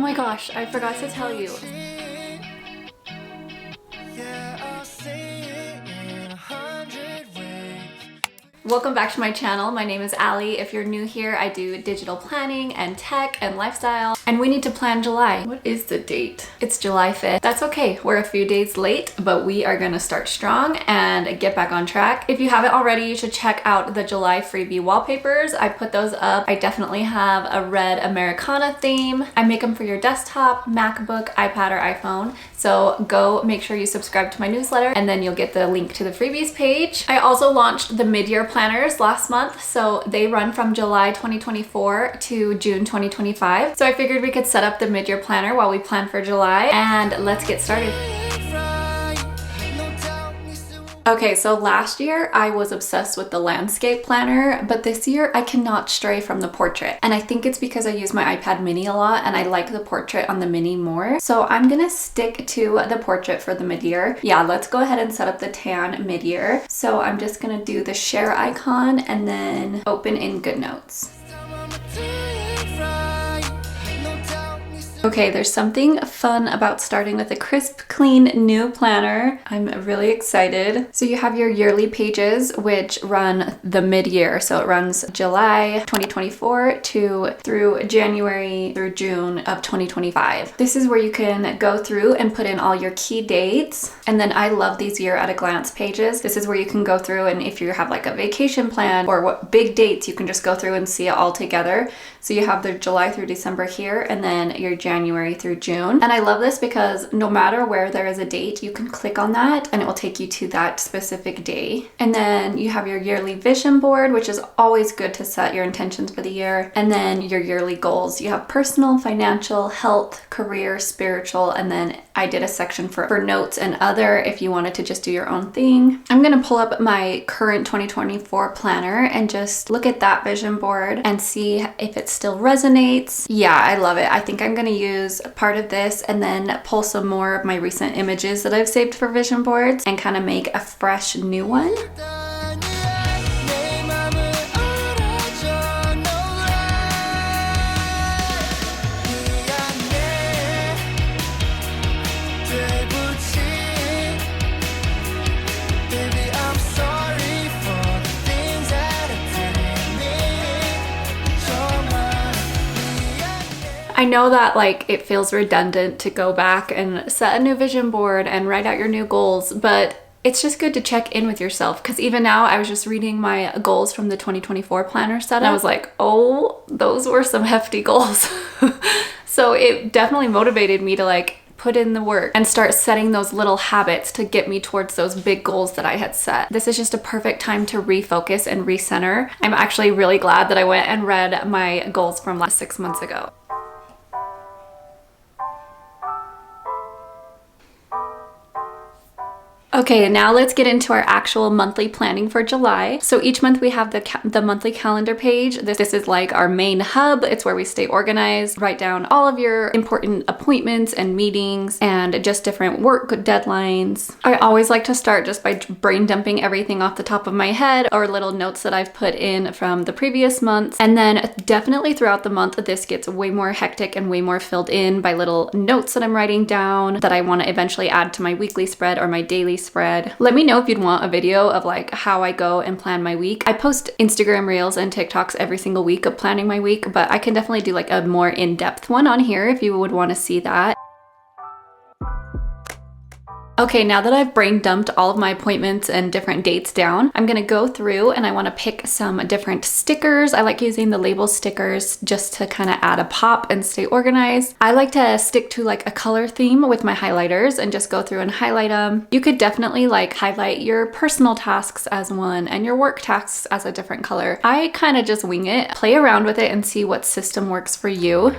my gosh, I forgot to tell you. Welcome back to my channel. My name is Allie. If you're new here, I do digital planning and tech and lifestyle, and we need to plan July. What is the date? It's July 5th. That's okay. We're a few days late, but we are gonna start strong and get back on track. If you haven't already, you should check out the July freebie wallpapers. I put those up. I definitely have a red Americana theme. I make them for your desktop, MacBook, iPad, or iPhone. So go make sure you subscribe to my newsletter and then you'll get the link to the freebies page. I also launched the Midyear planners last month. So they run from July 2024 to June 2025. So I figured we could set up the Midyear planner while we plan for July, and let's get started. Okay, so last year I was obsessed with the landscape planner, but this year I cannot stray from the portrait. And I think it's because I use my iPad mini a lot and I like the portrait on the mini more. So I'm gonna stick to the portrait for the Midyear. Yeah, let's go ahead and set up the tan Midyear. So I'm just gonna do the share icon and then open in GoodNotes. Okay, there's something fun about starting with a crisp, clean, new planner. I'm really excited. So you have your yearly pages, which run the mid-year. So it runs July 2024 through January through June of 2025. This is where you can go through and put in all your key dates. And then I love these year at a glance pages. This is where you can go through, and if you have like a vacation plan or what big dates, you can just go through and see it all together. So you have the July through December here, and then your January through June. And I love this because no matter where there is a date, you can click on that and it will take you to that specific day. And then you have your yearly vision board, which is always good to set your intentions for the year. And then your yearly goals. You have personal, financial, health, career, spiritual, and then I did a section for notes and other if you wanted to just do your own thing. I'm gonna pull up my current 2024 planner and just look at that vision board and see if it still resonates. Yeah, I love it. I think I'm gonna use part of this and then pull some more of my recent images that I've saved for vision boards and kind of make a fresh new one. I know that like it feels redundant to go back and set a new vision board and write out your new goals, but it's just good to check in with yourself, because even now I was just reading my goals from the 2024 planner set and I was like, oh, those were some hefty goals. So it definitely motivated me to like put in the work and start setting those little habits to get me towards those big goals that I had set. This is just a perfect time to refocus and recenter. I'm actually really glad that I went and read my goals from last 6 months ago. Okay, now let's get into our actual monthly planning for July. So each month we have the monthly calendar page. This is like our main hub. It's where we stay organized, write down all of your important appointments and meetings and just different work deadlines. I always like to start just by brain dumping everything off the top of my head or little notes that I've put in from the previous months. And then definitely throughout the month, this gets way more hectic and way more filled in by little notes that I'm writing down that I want to eventually add to my weekly spread or my daily spread. Let me know if you'd want a video of like how I go and plan my week. I post Instagram reels and TikToks every single week of planning my week, but I can definitely do like a more in-depth one on here if you would want to see that. Okay, now that I've brain dumped all of my appointments and different dates down, I'm gonna go through and I wanna pick some different stickers. I like using the label stickers just to kind of add a pop and stay organized. I like to stick to like a color theme with my highlighters and just go through and highlight them. You could definitely like highlight your personal tasks as one and your work tasks as a different color. I kind of just wing it, play around with it and see what system works for you.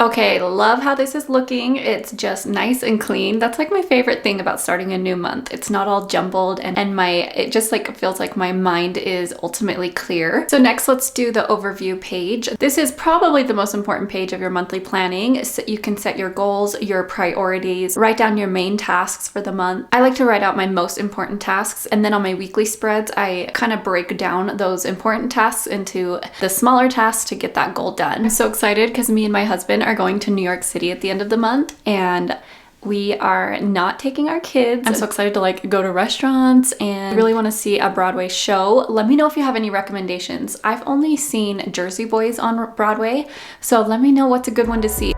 Okay, love how this is looking. It's just nice and clean. That's like my favorite thing about starting a new month. It's not all jumbled and it just like feels like my mind is ultimately clear. So next, let's do the overview page. This is probably the most important page of your monthly planning. So you can set your goals, your priorities, write down your main tasks for the month. I like to write out my most important tasks, and then on my weekly spreads, I kind of break down those important tasks into the smaller tasks to get that goal done. I'm so excited because me and my husband are going to New York City at the end of the month, and we are not taking our kids. I'm so excited to like go to restaurants and really want to see a Broadway show. Let me know if you have any recommendations. I've only seen Jersey Boys on Broadway, so let me know what's a good one to see.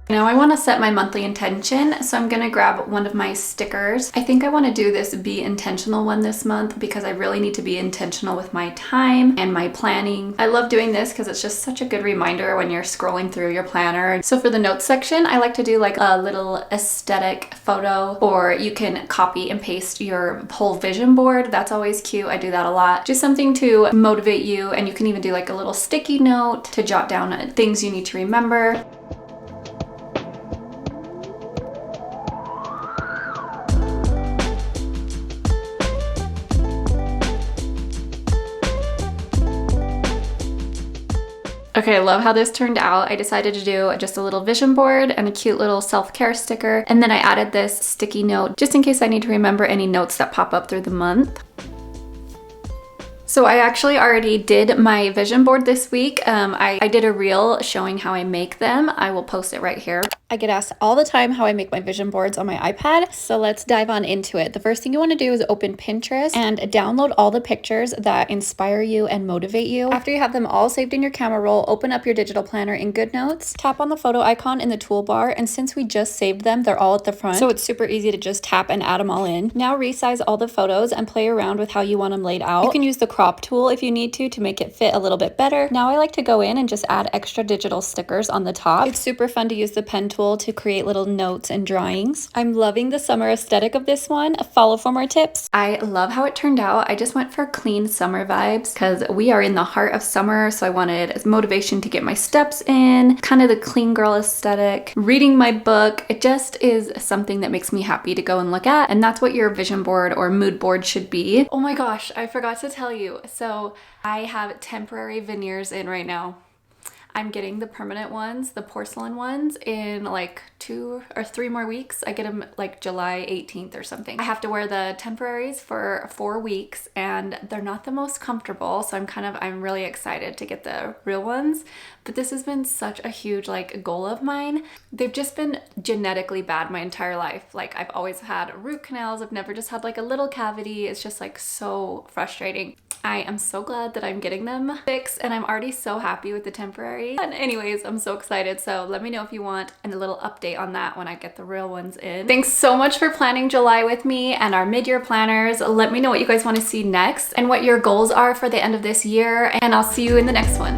Now I want to set my monthly intention, so I'm going to grab one of my stickers. I think I want to do this be intentional one this month because I really need to be intentional with my time and my planning. I love doing this because it's just such a good reminder when you're scrolling through your planner. So for the notes section, I like to do like a little aesthetic photo, or you can copy and paste your whole vision board. That's always cute. I do that a lot. Just something to motivate you, and you can even do like a little sticky note to jot down things you need to remember. Okay, I love how this turned out. I decided to do just a little vision board and a cute little self-care sticker. And then I added this sticky note just in case I need to remember any notes that pop up through the month. So I actually already did my vision board this week. I did a reel showing how I make them. I will post it right here. I get asked all the time how I make my vision boards on my iPad, so let's dive on into it. The first thing you want to do is open Pinterest and download all the pictures that inspire you and motivate you. After you have them all saved in your camera roll, open up your digital planner in GoodNotes, tap on the photo icon in the toolbar, and since we just saved them, they're all at the front, so it's super easy to just tap and add them all in. Now resize all the photos and play around with how you want them laid out. You can use the crop tool if you need to make it fit a little bit better. Now I like to go in and just add extra digital stickers on the top. It's super fun to use the pen tool to create little notes and drawings. I'm loving the summer aesthetic of this one. Follow for more tips. I love how it turned out. I just went for clean summer vibes because we are in the heart of summer, so I wanted motivation to get my steps in, kind of the clean girl aesthetic, reading my book. It just is something that makes me happy to go and look at, and that's what your vision board or mood board should be. Oh my gosh, I forgot to tell you. So I have temporary veneers in right now. I'm getting the permanent ones, the porcelain ones, in like 2 or 3 more weeks. I get them like July 18th or something. I have to wear the temporaries for 4 weeks, and they're not the most comfortable, so I'm really excited to get the real ones. But this has been such a huge like goal of mine. They've just been genetically bad my entire life. Like I've always had root canals. I've never just had like a little cavity. It's just like so frustrating. I am so glad that I'm getting them fixed, and I'm already so happy with the temporary. And anyways, I'm so excited. So let me know if you want a little update on that when I get the real ones in. Thanks so much for planning July with me and our mid-year planners. Let me know what you guys want to see next and what your goals are for the end of this year, and I'll see you in the next one.